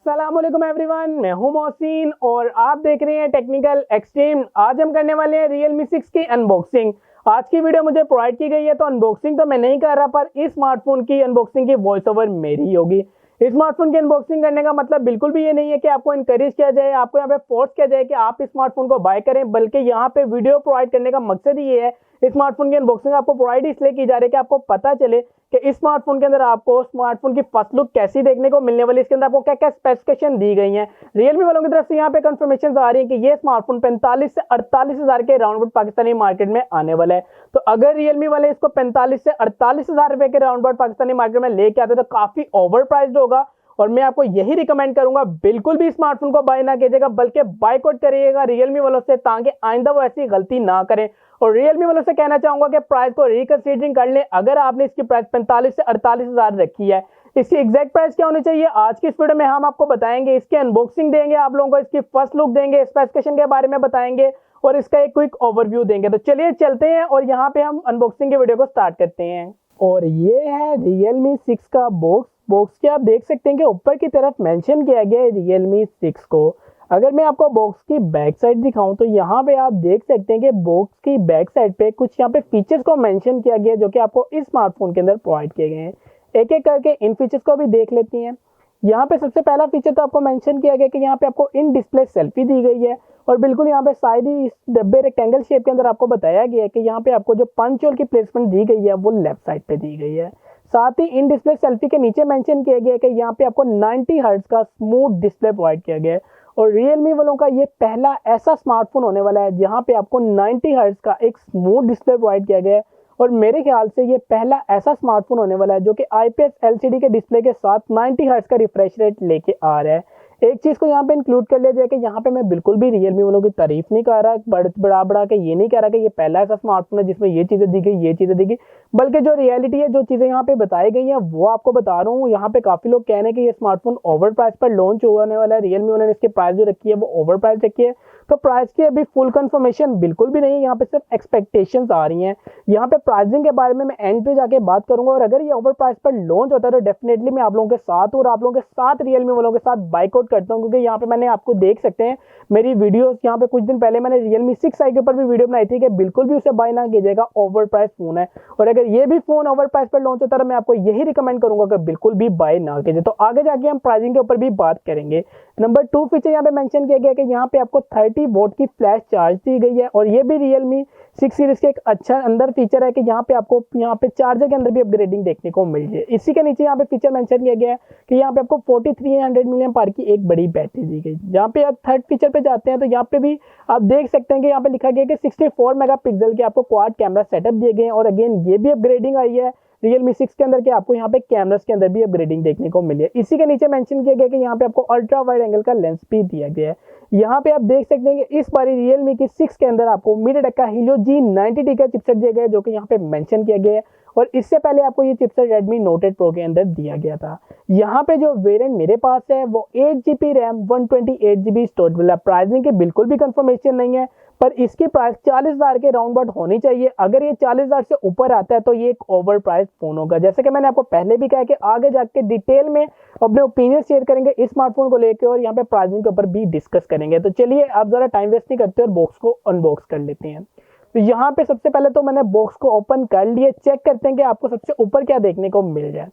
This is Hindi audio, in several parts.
अस्सलामुअलैकुम एवरीवन, मैं हूं मोहसिन और आप देख रहे हैं टेक्निकल एक्सट्रीम। आज हम करने वाले हैं Realme 6 की अनबॉक्सिंग। आज की वीडियो मुझे प्रोवाइड की गई है तो अनबॉक्सिंग तो मैं नहीं कर रहा, पर इस स्मार्टफोन की अनबॉक्सिंग की वॉइस ओवर मेरी ही होगी। इस स्मार्टफोन की अनबॉक्सिंग करने का मतलब बिल्कुल भी ये नहीं है कि आपको इनकरेज किया जाए, आपको यहाँ पे फोर्स किया जाए कि आप इस स्मार्टफोन को बाय करें, बल्कि यहाँ पे वीडियो प्रोवाइड करने का मकसद ही ये है। इस स्मार्टफोन की अनबॉक्सिंग आपको प्रोवाइड इसलिए की जा रही है कि आपको पता चले कि इस स्मार्टफोन के अंदर आपको स्मार्टफोन की फर्स्ट लुक कैसी देखने को मिलने वाली, इसके अंदर आपको क्या क्या स्पेसिफिकेशन दी गई हैं। रियलमी वालों की तरफ से यहाँ पे कंफर्मेशन आ रही है कि ये स्मार्टफोन 45 से 48 हजार के राउंड पाकिस्तानी मार्केट में आने वाला है। तो अगर रियलमी वाले इसको 45 से 48 हजार रुपए के राउंड पाकिस्तानी मार्केट में लेके आते तो काफी ओवर प्राइस्ड होगा। और मैं आपको यही रिकमेंड करूंगा, बिल्कुल भी स्मार्टफोन को बाय ना कीजिएगा, बल्कि बायकॉट करिएगा रियलमी वालों से, ताकि आइंदा वो ऐसी गलती ना करें। और रियलमी वालों से कहना चाहूंगा कि प्राइस को रिकंसीडरिंग कर लें। अगर आपने इसकी प्राइस 45 से 48 हजार रखी है, इसकी एग्जैक्ट प्राइस क्या होनी चाहिए आज की इस वीडियो में हम आपको बताएंगे। इसकी अनबॉक्सिंग देंगे, आप लोगों को इसकी फर्स्ट लुक देंगे, स्पेसिफिकेशन के बारे में बताएंगे और इसका एक क्विक ओवरव्यू देंगे। तो चलिए चलते हैं और यहाँ पे हम अनबॉक्सिंग के वीडियो को स्टार्ट करते हैं। और ये है Realme 6 का बॉक्स के आप देख सकते हैं कि ऊपर की तरफ मेंशन किया गया है Realme 6 को। अगर मैं आपको बॉक्स की बैक साइड दिखाऊं तो यहाँ पे आप देख सकते हैं कि बॉक्स की बैक साइड पे कुछ यहाँ पे फीचर्स को मेंशन किया गया है, जो कि आपको इस स्मार्टफोन के अंदर प्रोवाइड किए गए हैं। एक एक करके इन फीचर्स को भी देख लेती हैं। यहाँ पे सबसे पहला फीचर तो आपको मेंशन किया गया कि यहाँ पे आपको इन डिस्प्ले सेल्फी दी गई है और बिल्कुल यहाँ पे शायद ही इस डब्बे रेक्टेंगल शेप के अंदर आपको बताया गया है कि यहाँ पे आपको जो पंच होल की प्लेसमेंट दी गई है वो लेफ्ट साइड पे दी गई है। साथ ही इन डिस्प्ले सेल्फी के नीचे मेंशन किया गया है कि यहाँ पे आपको 90 हर्ट्ज का स्मूथ डिस्प्ले प्रोवाइड किया गया है। और रियलमी वालों का ये पहला ऐसा स्मार्टफोन होने वाला है जहाँ पे आपको 90 हर्ट्ज का एक स्मूथ डिस्प्ले प्रोवाइड किया गया है। और मेरे ख्याल से ये पहला ऐसा स्मार्टफोन होने वाला है जो कि IPS LCD के डिस्प्ले के साथ 90 हर्ट्ज का रिफ्रेश रेट लेके आ रहा है। एक चीज को यहाँ पे इंक्लूड कर लिया जाए कि यहाँ पे मैं बिल्कुल भी रियलमी वालों की तारीफ नहीं कर रहा, बढ़ा के ये नहीं कह रहा कि ये पहला ऐसा स्मार्टफोन है जिसमें ये चीजें दी गई, ये चीजें दी गई, बल्कि जो रियलिटी है, जो चीजें यहाँ पे बताई गई हैं वो आपको बता रहा हूँ। यहाँ पे काफी लोग कह रहे हैं कि ये स्मार्टफोन ओवर प्राइस पर लॉन्च होने वाला है, रियलमी वालों ने इसकी प्राइस जो रखी है वो ओवर प्राइस रखी है। तो प्राइस की अभी फुल कंफर्मेशन बिल्कुल भी नहीं, यहाँ पे सिर्फ एक्सपेक्टेशंस आ रही हैं। यहाँ पे प्राइसिंग के बारे में मैं एंड पे जाके बात करूंगा, और अगर ये ओवर प्राइस पर लॉन्च होता है तो डेफिनेटली मैं आप लोगों के साथ और आप लोगों के साथ रियलमी वालों के साथ बाइकआउट करता हूँ। क्योंकि यहाँ पे मैंने आपको देख सकते हैं मेरी वीडियोस, यहाँ पे कुछ दिन पहले मैंने Realme 6i के ऊपर भी वीडियो बनाई थी कि बिल्कुल भी उसे बाय ना कीजिएगा, ओवर प्राइस फोन है। और अगर ये भी फोन ओवर प्राइस पर लॉन्च होता है तो मैं आपको यही रिकमेंड करूंगा कि बिल्कुल भी बाय ना कीजिए। तो आगे जाके हम प्राइसिंग के ऊपर भी बात करेंगे। नंबर 2 फीचर यहाँ पे मेंशन किया गया कि यहाँ पे आपको 30 वोट की फ्लैश चार्ज दी गई है। और ये भी Realme 6 सीरीज के एक अच्छा अंदर फीचर है कि यहाँ पे आपको यहाँ पे चार्जर के अंदर भी अपग्रेडिंग देखने को मिल जाए। इसी के नीचे यहाँ पे फीचर मेंशन किया गया है कि यहाँ पे आपको 4300 मिलियन पावर की एक बड़ी बैटरी दी गई। जहाँ पे आप थर्ड फीचर पे जाते हैं तो यहाँ पे भी आप देख सकते हैं कि यहाँ पे लिखा गया कि 64 मेगापिक्सल के आपको क्वाड कैमरा सेटअप दिए गए हैं। और अगेन ये भी अपग्रेडिंग आई है Realme 6 के अंदर कि आपको यहाँ पे कैमरास के अंदर भी अपग्रेडिंग देखने को मिली है। इसी के नीचे मेंशन किया गया कि यहाँ पे आपको अल्ट्रा वाइड एंगल का लेंस भी दिया गया है। यहाँ पे आप देख सकते हैं कि इस बार Realme की 6 के अंदर आपको Mediatek का Helio G90 का चिपसेट दिया गया है, जो कि यहाँ पे मेंशन किया गया है। और इससे पहले आपको ये चिपसेट Redmi Note 8 Pro के अंदर दिया गया था। यहाँ पे जो वेरिएंट मेरे पास है वो 8GB रैम 128GB स्टोरेज वाला। प्राइसिंग की बिल्कुल भी कंफर्मेशन नहीं है, पर इसकी प्राइस 40,000 के राउंड अबाउट होनी चाहिए। अगर ये 40,000 से ऊपर आता है तो ये एक ओवर प्राइस फोन होगा। जैसे कि मैंने आपको पहले भी कहा कि आगे जाके डिटेल में अपने ओपिनियन शेयर करेंगे इस स्मार्टफोन को लेकर और यहाँ पे प्राइसिंग के ऊपर भी डिस्कस करेंगे। तो चलिए आप जरा टाइम वेस्ट नहीं करते और बॉक्स को अनबॉक्स कर लेते हैं। तो यहाँ पे सबसे पहले तो मैंने बॉक्स को ओपन कर लिया। चेक करते हैं कि आपको सबसे ऊपर क्या देखने को मिल जाए।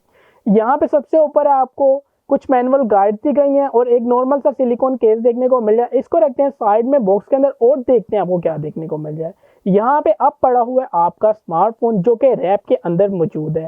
यहाँ पे सबसे ऊपर आपको कुछ मैनुअल गाइड दी गई हैं और एक नॉर्मल सा सिलिकॉन केस देखने को मिल जाए। इसको रखते हैं साइड में बॉक्स के अंदर और देखते हैं आपको क्या देखने को मिल जाए। यहाँ पे अब पड़ा हुआ है आपका स्मार्टफोन, जो कि रैप के अंदर मौजूद है।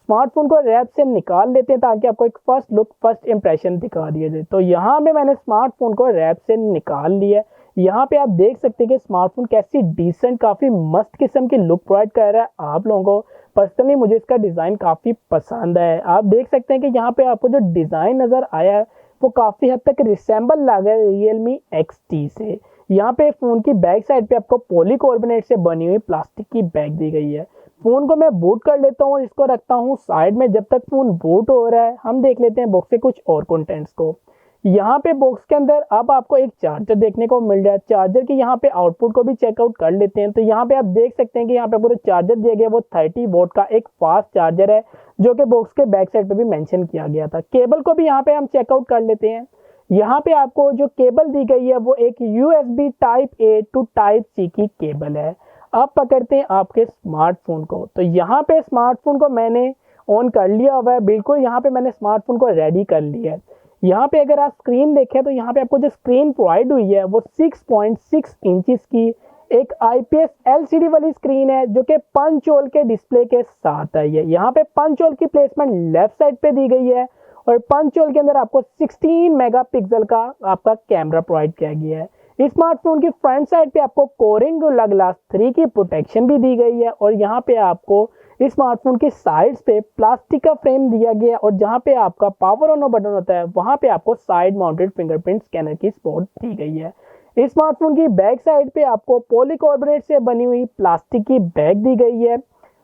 स्मार्टफोन को रैप से निकाल लेते हैं ताकि आपको एक फर्स्ट लुक, फर्स्ट इंप्रेशन दिखा दिया जाए। तो यहाँ पे मैंने स्मार्टफोन को रैप से निकाल लिया है। यहाँ पे आप देख सकते हैं कि स्मार्टफोन कैसी डिसेंट, काफी मस्त किस्म की लुक प्रोवाइड कर रहा है आप लोगों को। पर्सनली मुझे इसका डिजाइन काफी पसंद है। आप देख सकते हैं कि यहाँ पे आपको जो डिजाइन नजर आया है वो काफी हद तक रिसेंबल लगा है Realme XT से। यहाँ पे फोन की बैक साइड पे आपको पॉलीकार्बोनेट से बनी हुई प्लास्टिक की बैग दी गई है। फोन को मैं बूट कर लेता हूँ और इसको रखता हूँ साइड में। जब तक फोन बूट हो रहा है हम देख लेते हैं बॉक्स के कुछ और कंटेंट्स को। यहाँ पे बॉक्स के अंदर अब आपको एक चार्जर देखने को मिल रहा है। चार्जर की यहाँ पे आउटपुट को भी चेकआउट कर लेते हैं। तो यहाँ पे आप देख सकते हैं कि यहाँ पे पूरा चार्जर दिया गया वो 30 वोट का एक फास्ट चार्जर है, जो कि बॉक्स के बैक साइड पे भी मेंशन किया गया था। केबल को भी यहाँ पे हम चेकआउट कर लेते हैं। यहाँ पे आपको जो केबल दी गई है वो एक USB type A to type C की केबल है। अब पकड़ते हैं आपके स्मार्टफोन को, तो यहाँ पे स्मार्टफोन को मैंने ऑन कर लिया हुआ है। बिल्कुल यहाँ पे मैंने स्मार्टफोन को रेडी कर लिया है। यहाँ पे अगर आप स्क्रीन देखें तो यहाँ पे आपको जो स्क्रीन प्रोवाइड हुई है वो 6.6 इंचेस की एक IPS LCD वाली स्क्रीन है, जो कि पंच होल के डिस्प्ले के साथ आई है। यहाँ पे पंच होल की प्लेसमेंट लेफ्ट साइड पे दी गई है और पंच होल के अंदर आपको 16 मेगापिक्सल का आपका कैमरा प्रोवाइड किया गया है। इस स्मार्टफोन की फ्रंट साइड पे आपको कोरिंग ग्लास 3 की प्रोटेक्शन भी दी गई है और यहाँ पे आपको इस स्मार्टफोन की साइड्स पे प्लास्टिक का फ्रेम दिया गया है और जहाँ पे आपका पावर ऑन बटन होता है वहाँ पे आपको साइड माउंटेड फिंगरप्रिंट स्कैनर की सपोर्ट दी गई है। इस स्मार्टफोन की बैक साइड पे आपको पॉलीकार्बोनेट से बनी हुई प्लास्टिक की बैग दी गई है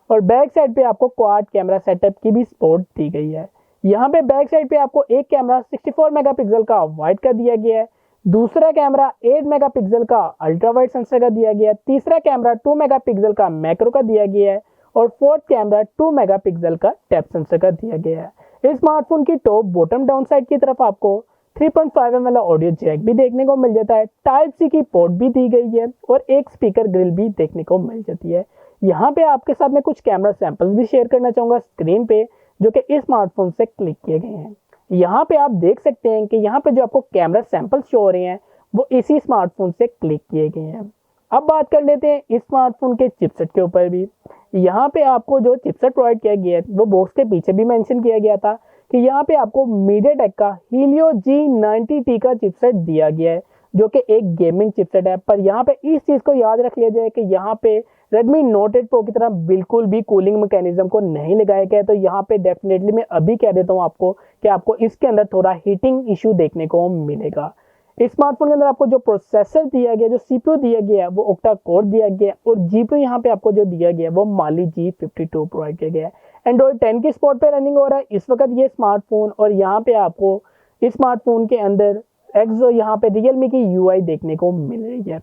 और बैक साइड पे आपको क्वाड कैमरा सेटअप की भी सपोर्ट दी गई है। यहाँ पे बैक साइड पे आपको एक कैमरा 64 मेगापिक्सल का वाइड का दिया गया है, दूसरा कैमरा 8 मेगापिक्सल का अल्ट्रा वाइड सेंसर का दिया गया है, तीसरा कैमरा 2 मेगापिक्सल का मैक्रो का दिया गया है और फोर्थ कैमरा 2 मेगापिक्सल का डेप्थ सेंसर का दिया गया है। इस स्मार्टफोन की टॉप बॉटम डाउन साइड की तरफ आपको 3.5mm वाला ऑडियो जैक भी देखने को मिल जाता है, टाइप सी की पोर्ट भी दी गई है और एक स्पीकर ग्रिल भी देखने को मिल जाती है। यहाँ पे आपके साथ में कुछ कैमरा सैंपल्स भी शेयर करना चाहूँगा स्क्रीन पे, जो कि इस स्मार्टफोन से क्लिक किए गए हैं। यहाँ पे आप देख सकते हैं कि यहाँ पे जो आपको कैमरा सैंपल्स शो हो रहे हैं वो इसी स्मार्टफोन से क्लिक किए गए हैं। अब बात कर लेते हैं इस स्मार्टफोन के चिपसेट के ऊपर भी। यहाँ पे आपको जो चिपसेट प्रोवाइड किया गया है वो बॉक्स के पीछे भी मेंशन किया गया था कि यहाँ पे आपको मीडियाटेक का Helio G90 का चिपसेट दिया गया है, जो कि एक गेमिंग चिपसेट है। पर यहाँ पे इस चीज़ को याद रख लिया जाए कि यहाँ पे Redmi Note 8 Pro की तरह बिल्कुल भी कूलिंग मैकेनिज्म को नहीं लगाया गया है। तो यहाँ पे डेफिनेटली मैं अभी कह देता हूँ आपको कि आपको इसके अंदर थोड़ा हीटिंग इशू देखने को मिलेगा। इस स्मार्टफोन के अंदर आपको जो प्रोसेसर दिया गया, जो CPU दिया गया है वो ऑक्टा कोर दिया गया है और GPU यहाँ पे आपको जो दिया गया है वो Mali G52 प्रोवाइड किया गया है। एंड्रॉइड 10 की सपोर्ट पे रनिंग हो रहा है इस वक्त ये स्मार्टफोन और यहाँ पे आपको इस स्मार्टफोन के अंदर एक्सो यहाँ पे Realme की UI देखने को मिल रही है।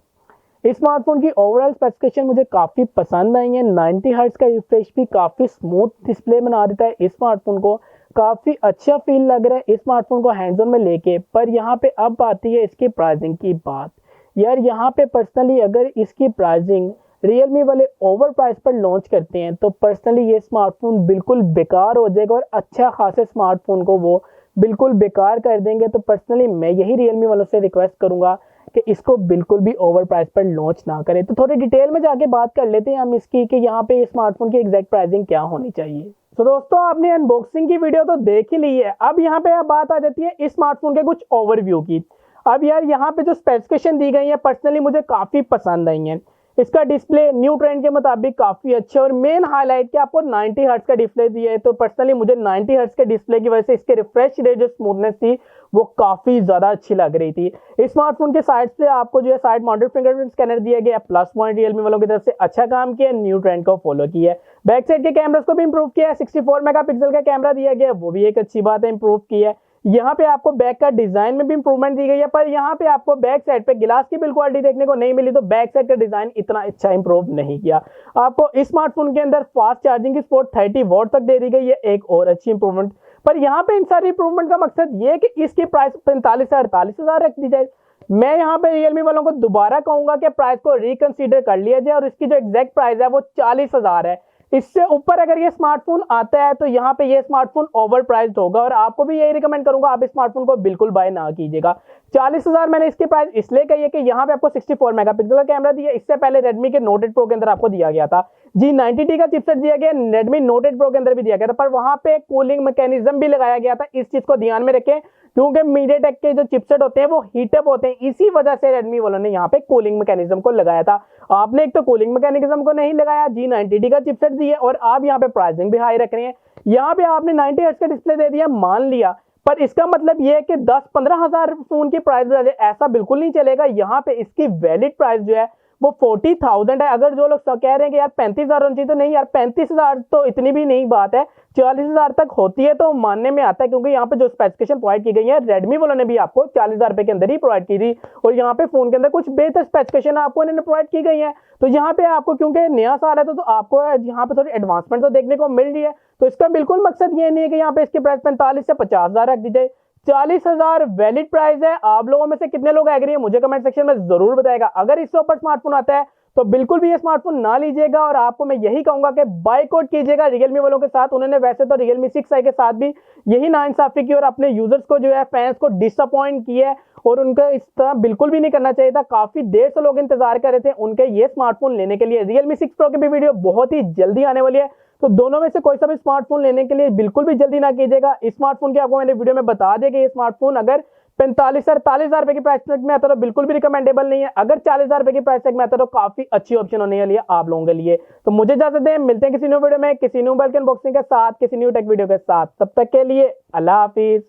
इस स्मार्टफोन की ओवरऑल स्पेसिफिकेशन मुझे काफ़ी पसंद आई है। 90 हर्ट्ज का रिफ्रेश भी काफ़ी स्मूथ डिस्प्ले बना देता है। इस स्मार्टफोन को काफ़ी अच्छा फील लग रहा है इस स्मार्टफोन को हैंड्स ऑन में लेके। पर यहाँ पे अब आती है इसकी प्राइसिंग की बात। यार यहाँ पे पर्सनली अगर इसकी प्राइसिंग Realme वाले ओवर प्राइस पर लॉन्च करते हैं तो पर्सनली ये स्मार्टफोन बिल्कुल बेकार हो जाएगा और अच्छा खासे स्मार्टफोन को वो बिल्कुल बेकार कर देंगे। तो पर्सनली मैं यही Realme वालों से रिक्वेस्ट करूंगा कि इसको बिल्कुल भी ओवर प्राइस पर लॉन्च ना करें। तो थोड़ी डिटेल में जाके बात कर लेते हैं हम इसकी कि यहाँ पे स्मार्टफोन की एग्जैक्ट प्राइसिंग क्या होनी चाहिए। तो दोस्तों आपने अनबॉक्सिंग की वीडियो तो देख ही ली है। अब यहाँ पे बात आ जाती है इस स्मार्टफोन के कुछ ओवरव्यू की। अब यार यहाँ पे जो स्पेसिफिकेशन दी गई है पर्सनली मुझे काफ़ी पसंद आई है। इसका डिस्प्ले न्यू ट्रेंड के मुताबिक काफ़ी अच्छा और मेन हाईलाइट कि आपको 90 हर्ट्ज का डिस्प्ले दिया है। तो पर्सनली मुझे 90 हर्ट्ज के डिस्प्ले की वजह से इसके रिफ्रेश रेट जो स्मूथनेस थी वो काफ़ी ज़्यादा अच्छी लग रही थी। इस स्मार्टफोन के साइड से आपको जो है साइड माउंटेड फिंगरप्रिंट स्कैनर दिया गया, प्लस पॉइंट Realme वालों की तरफ से अच्छा काम किया, न्यू ट्रेंड को फॉलो किया है। बैक साइड के कैमरास को भी इंप्रूव किया है, 64 मेगापिक्सल का कैमरा दिया गया, वो भी एक अच्छी बात है, इंप्रूव किया है। यहाँ पे आपको बैक का डिजाइन में भी इंप्रूवमेंट दी गई है, पर यहाँ पे आपको बैक साइड पे गिलास की बिल्ड क्वालिटी देखने को नहीं मिली। तो बैक साइड का डिजाइन इतना अच्छा इंप्रूव नहीं किया। आपको इस स्मार्टफोन के अंदर फास्ट चार्जिंग की सपोर्ट 30 वॉट तक दे दी गई है, एक और अच्छी इंप्रूवमेंट। पर यहाँ पे इन सारी इंप्रूवमेंट का मकसद ये है कि इसकी प्राइस 45 से 48 हजार रख दी जाए। मैं यहाँ पे Realme वालों को दोबारा कहूंगा कि प्राइस को रिकंसीडर कर लिया जाए और इसकी जो एग्जैक्ट प्राइस है वो 40 हजार है। इससे ऊपर अगर ये स्मार्टफोन आता है तो यहाँ पे ये स्मार्टफोन ओवर प्राइस्ड होगा और आपको भी यही रिकमेंड करूंगा आप इस स्मार्टफोन को बिल्कुल बाय ना कीजिएगा। 40 हजार मैंने इसकी प्राइस इसलिए कही है कि यहाँ पे आपको 64 मेगापिक्सल का कैमरा दिया। इससे पहले Redmi के Note 8 Pro के अंदर आपको दिया गया था G90T का चिपसेट दिया गया, Redmi Note 8 Pro के अंदर भी दिया गया था, पर वहां पे कूलिंग मैकेनिज्म भी लगाया गया था। इस चीज को ध्यान में रखें क्योंकि मीडियाटेक के जो चिपसेट होते हैं वो हीटअप होते हैं, इसी वजह से Redmi वालों ने यहाँ पे कूलिंग मैकेनिज्म को लगाया था। आपने एक तो कूलिंग मैकेनिज्म को नहीं लगाया, G90T का चिपसेट दिया और आप यहाँ पे प्राइसिंग भी हाई रख रहे हैं। यहाँ पे आपने 90 हर्ट्ज का डिस्प्ले दे दिया, मान लिया, पर इसका मतलब ये है कि 10-15 हजार फोन की प्राइस ऐसा बिल्कुल नहीं चलेगा। यहाँ पे इसकी वैलिड प्राइस जो है वो 40,000 है। अगर जो लोग कह रहे हैं कि यार 35,000 होनी चाहिए, तो नहीं यार, 35,000 तो इतनी भी नहीं बात है, 40,000 तक होती है तो मानने में आता है, क्योंकि यहाँ पे जो स्पेसिफिकेशन प्रोवाइड की गई है Redmi वालों ने भी आपको 40,000 रुपए के अंदर ही प्रोवाइड की थी और यहाँ पे फोन के अंदर कुछ बेहतर स्पेसिफिकेशन आपको इन्होंने प्रोवाइड की गई है। तो यहाँ पे आपको क्योंकि नया साल है तो आपको यहाँ पे थोड़ी एडवांसमेंट तो देखने को मिल रही है। तो इसका बिल्कुल मकसद ये नहीं है कि यहाँ पे इसकी प्राइस 45 से 50 हजार रख दी जाए। 40,000 वैलिड प्राइस है। आप लोगों में से कितने लोग एग्री है मुझे कमेंट सेक्शन में जरूर बताएगा। अगर इससे ऊपर स्मार्टफोन आता है तो बिल्कुल भी ये स्मार्टफोन ना लीजिएगा, और आपको मैं यही कहूंगा कि बायकॉट कीजिएगा रियलमी वालों के साथ। उन्होंने वैसे तो रियलमी 6i के साथ भी यही नाइंसाफी की और अपने यूजर्स को जो है, फैंस को डिसअपॉइंट किया है, और उनका इस तरह बिल्कुल भी नहीं करना चाहिए था। काफी देर से लोग इंतजार कर रहे थे उनके ये स्मार्टफोन लेने के लिए। रियलमी 6 प्रो की भी वीडियो बहुत ही जल्दी आने वाली है, तो दोनों में से कोई सा भी स्मार्टफोन लेने के लिए बिल्कुल भी जल्दी ना कीजिएगा। इस स्मार्टफोन की आपको मैंने वीडियो में बता दिया कि ये स्मार्टफोन अगर 45-48 हजार रुपए की प्राइस टैग में आता है तो बिल्कुल भी रिकमेंडेबल नहीं है। अगर 40,000 रुपए की प्राइस टैग में आता है तो काफी अच्छी ऑप्शन होने वाली है आप लोगों के लिए। तो मुझे इजाजत दें, मिलते हैं किसी न्यू वीडियो में, किसी न्यू मोबाइल के अनबॉक्सिंग के साथ, किसी न्यू टेक वीडियो के साथ। तब तक के लिए अल्लाह हाफिज।